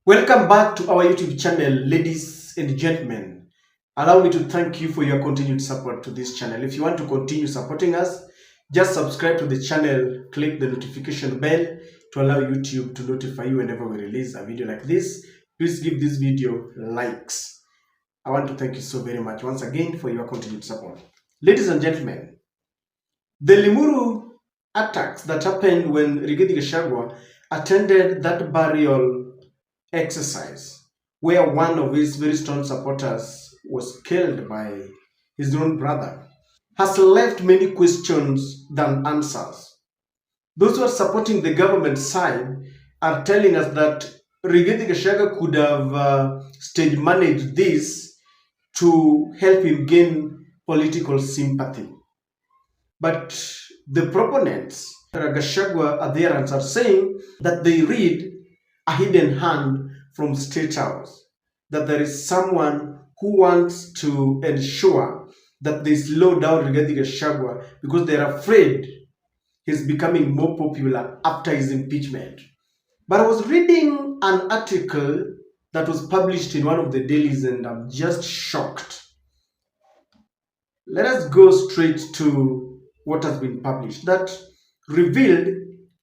Welcome back to our YouTube channel, ladies and gentlemen. Allow me to thank you for your continued support to this channel. If you want to continue supporting us, just subscribe to the channel, click the notification bell to allow YouTube to notify you whenever we release a video like this. Please give this video likes. I want to thank you so very much once again for your continued support. Ladies and gentlemen, the Limuru attacks that happened when Rigathi Gachagua attended that burial exercise where one of his very strong supporters was killed by his own brother has left many questions than answers. Those who are supporting the government side are telling us that Rigathi Gachagua could have stage managed this to help him gain political sympathy. But the proponents, Gachagua adherents, are saying that they read a hidden hand from State House, that there is someone who wants to ensure that they slow down Rigathi Gachagua because they're afraid he's becoming more popular after his impeachment. But I was reading an article that was published in one of the dailies and I'm just shocked. Let us go straight to what has been published that revealed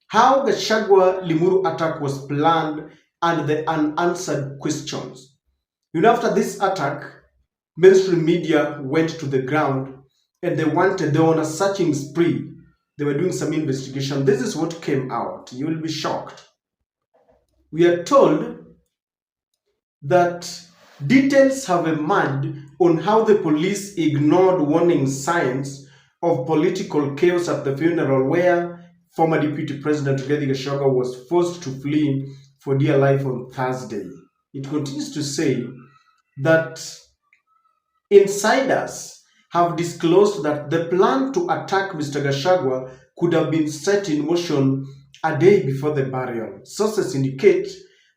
how the Gachagua Limuru attack was planned and the unanswered questions. After this attack, mainstream media went to the ground and they were on a searching spree. They were doing some investigation. This is what came out. You will be shocked. We are told that details have emerged on how the police ignored warning signs of political chaos at the funeral where former Deputy President Rigathi Gachagua was forced to flee for dear life on Thursday. It continues to say that insiders have disclosed that the plan to attack Mr. Gachagua could have been set in motion a day before the burial. Sources indicate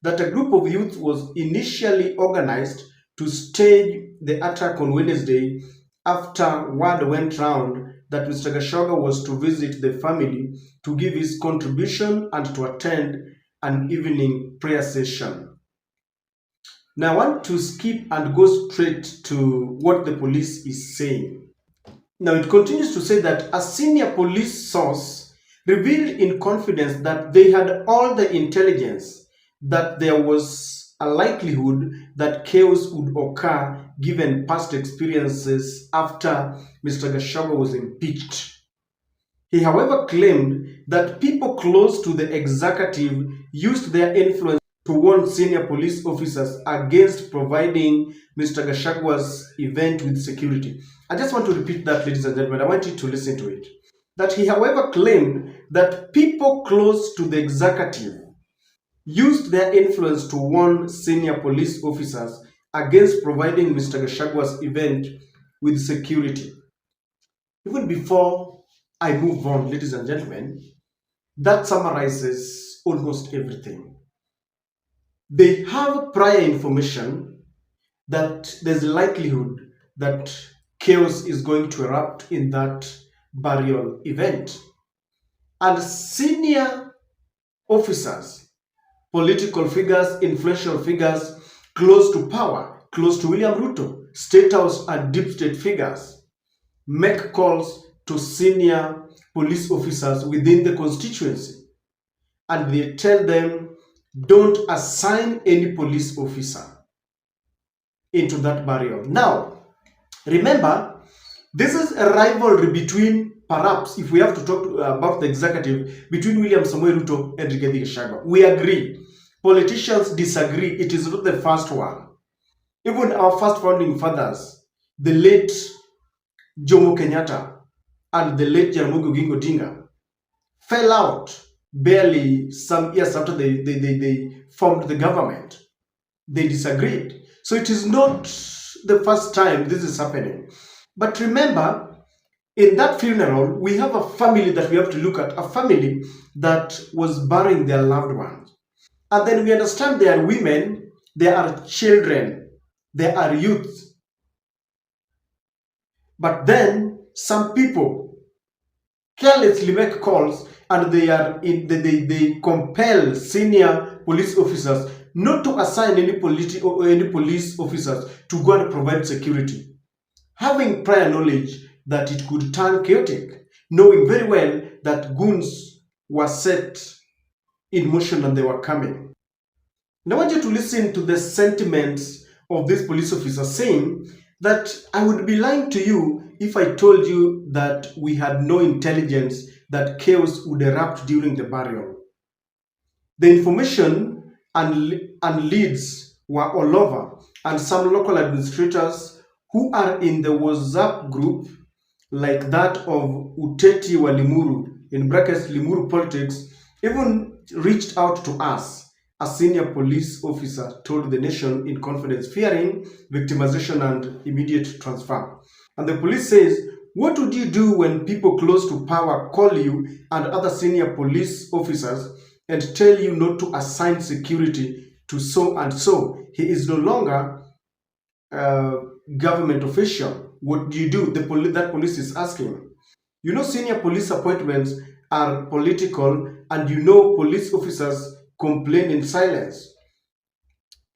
that a group of youth was initially organized to stage the attack on Wednesday after word went round that Mr. Gachagua was to visit the family to give his contribution and to attend an evening prayer session. Now I want to skip and go straight to what the police is saying. Now it continues to say that a senior police source revealed in confidence that they had all the intelligence that there was a likelihood that chaos would occur given past experiences after Mr. Gachagua was impeached. He, however, claimed that people close to the executive used their influence to warn senior police officers against providing Mr. Gachagua's event with security. I just want to repeat that, ladies and gentlemen. I want you to listen to it. That he, however, claimed that people close to the executive used their influence to warn senior police officers against providing Mr. Gachagua's event with security. Even before I move on, ladies and gentlemen, that summarizes almost everything. They have prior information that there's a likelihood that chaos is going to erupt in that burial event. And senior officers, political figures, influential figures close to power, close to William Ruto, State House and deep state figures, make calls to senior police officers within the constituency. And they tell them, don't assign any police officer into that burial. Now, remember, this is a rivalry between, perhaps, if we have to talk about the executive, between William Samoei Ruto and Rigathi Gachagua. We agree. Politicians disagree. It is not the first one. Even our first founding fathers, the late Jomo Kenyatta and the late Jaramogi Oginga Odinga, fell out barely some years after they formed the government. They disagreed. So it is not the first time this is happening. But remember, in that funeral, we have a family that we have to look at, a family that was burying their loved ones. And then we understand there are women, there are children, there are youth. But then some people carelessly make calls and they compel senior police officers not to assign any police officers to go and provide security, having prior knowledge that it could turn chaotic, knowing very well that goons were set in motion and they were coming. Now I want you to listen to the sentiments of this police officer saying that I would be lying to you if I told you that we had no intelligence that chaos would erupt during the burial. The information and leads were all over, and some local administrators who are in the WhatsApp group, like that of Uteti wa Limuru, in brackets Limuru politics, even reached out to us. A senior police officer told the nation in confidence, fearing victimization and immediate transfer. And the police says, what would you do when people close to power call you and other senior police officers and tell you not to assign security to so and so? He is no longer a government official. What do you do? That police is asking. You know, senior police appointments are political, and you know police officers complain in silence.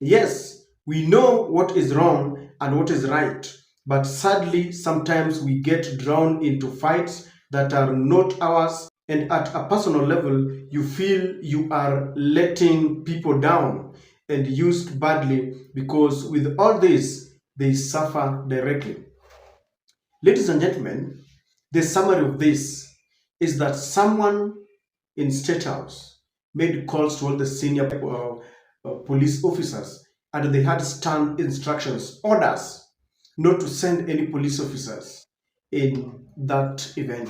Yes, we know what is wrong and what is right, but sadly, sometimes we get drawn into fights that are not ours, and at a personal level, you feel you are letting people down and used badly because with all this, they suffer directly. Ladies and gentlemen, the summary of this is that someone in State House made calls to all the senior police officers, and they had stern instructions, orders, not to send any police officers in that event.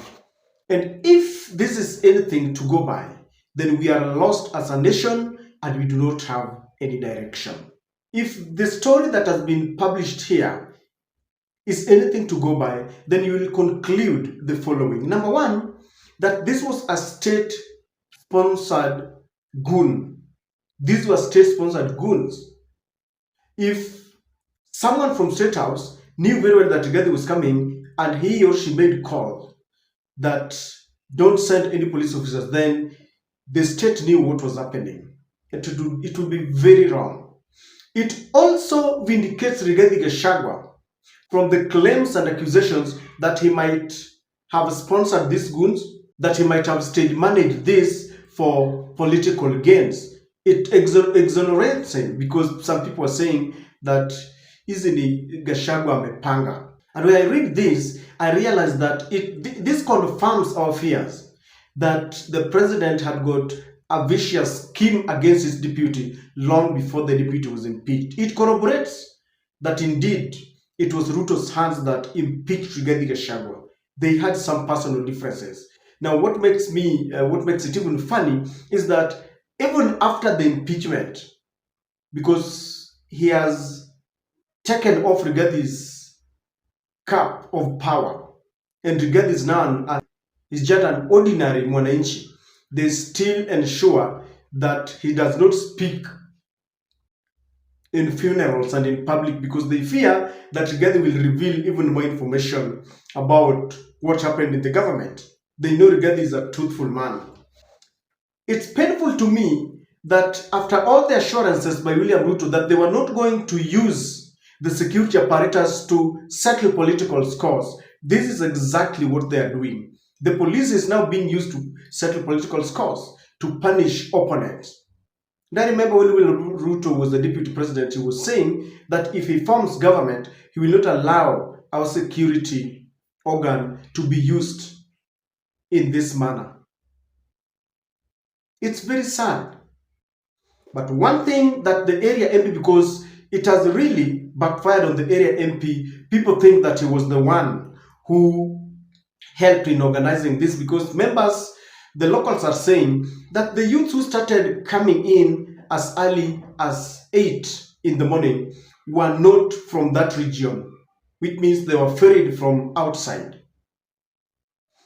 And if this is anything to go by, then we are lost as a nation and we do not have any direction. If the story that has been published here is anything to go by, then you will conclude the following. Number one, that this was a state-sponsored goon. These were state-sponsored goons. If someone from State House knew very well that Rigathi was coming and he or she made call that don't send any police officers, then the state knew what was happening. It would be very wrong. It also vindicates Rigathi Gachagua from the claims and accusations that he might have sponsored these goons, that he might have stage managed this for political gains. It exonerates him because some people are saying that easily Gachagua amepanga. And when I read this, I realize that this confirms our fears that the president had got a vicious scheme against his deputy long before the deputy was impeached. It corroborates that indeed it was Ruto's hands that impeached Rigathi Gachagua. They had some personal differences. Now, what makes it even funny is that even after the impeachment, because he has taken off Rigathi's cap of power, and Rigathi is now is just an ordinary mwananchi, they still ensure that he does not speak in funerals and in public because they fear that Rigathi will reveal even more information about what happened in the government. They know Rigathi is a truthful man. It's painful to me that after all the assurances by William Ruto that they were not going to use the security apparatus to settle political scores, this is exactly what they are doing. The police is now being used to settle political scores, to punish opponents. And I remember when William Ruto was the deputy president, he was saying that if he forms government, he will not allow our security organ to be used in this manner. It's very sad. But one thing that the area MP, because it has really backfired on the area MP, people think that he was the one who helped in organizing this, because members, the locals are saying that the youth who started coming in as early as 8 in the morning were not from that region, which means they were ferried from outside.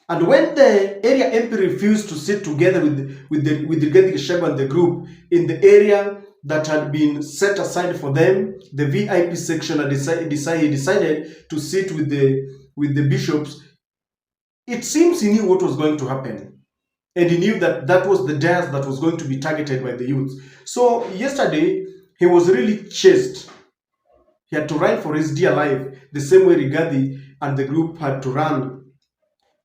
And when the area MP refused to sit together with the Rigathi Gachagua and the group in the area that had been set aside for them, the VIP section had decided to sit with the bishops, it seems he knew what was going to happen. And he knew that that was the death that was going to be targeted by the youth. So yesterday, he was really chased. He had to run for his dear life, the same way Rigathi and the group had to run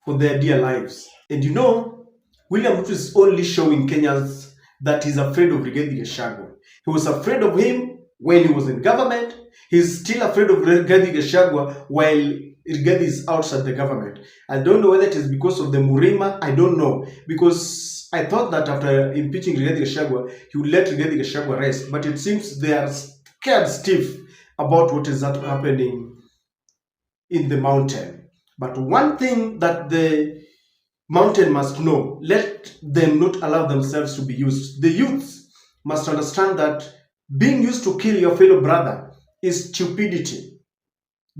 for their dear lives. And you know, William Ruto is only showing Kenyans that he's afraid of Rigathi Gachagua. He was afraid of him when he was in government. He's still afraid of Rigathi Gachagua while Rigathi is outside the government. I don't know whether it is because of the Murima. I don't know. Because I thought that after impeaching Rigathi Gachagua, he would let Rigathi Gachagua rest. But it seems they are scared stiff about what is happening in the mountain. But one thing that the mountain must know, let them not allow themselves to be used. The youths must understand that being used to kill your fellow brother is stupidity.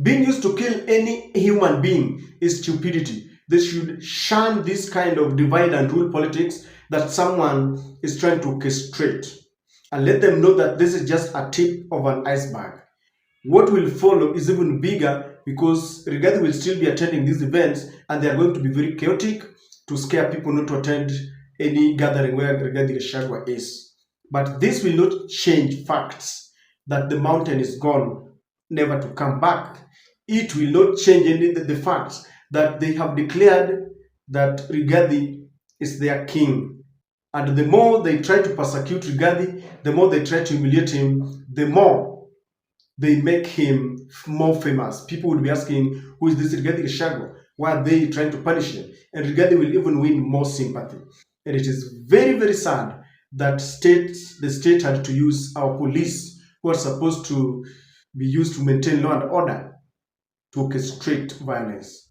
Being used to kill any human being is stupidity. They should shun this kind of divide and rule politics that someone is trying to orchestrate. And let them know that this is just a tip of an iceberg. What will follow is even bigger because Rigathi will still be attending these events and they are going to be very chaotic to scare people not to attend any gathering where Rigathi Gachagua is. But this will not change facts that the mountain is gone, never to come back. It will not change any the facts that they have declared that Rigathi is their king. And the more they try to persecute Rigathi, the more they try to humiliate him, the more they make him more famous. People will be asking, who is this Rigathi Gachagua? Why are they trying to punish him? And Rigathi will even win more sympathy. And it is very, very sad that the state had to use our police, who are supposed to be used to maintain law and order, to orchestrate violence.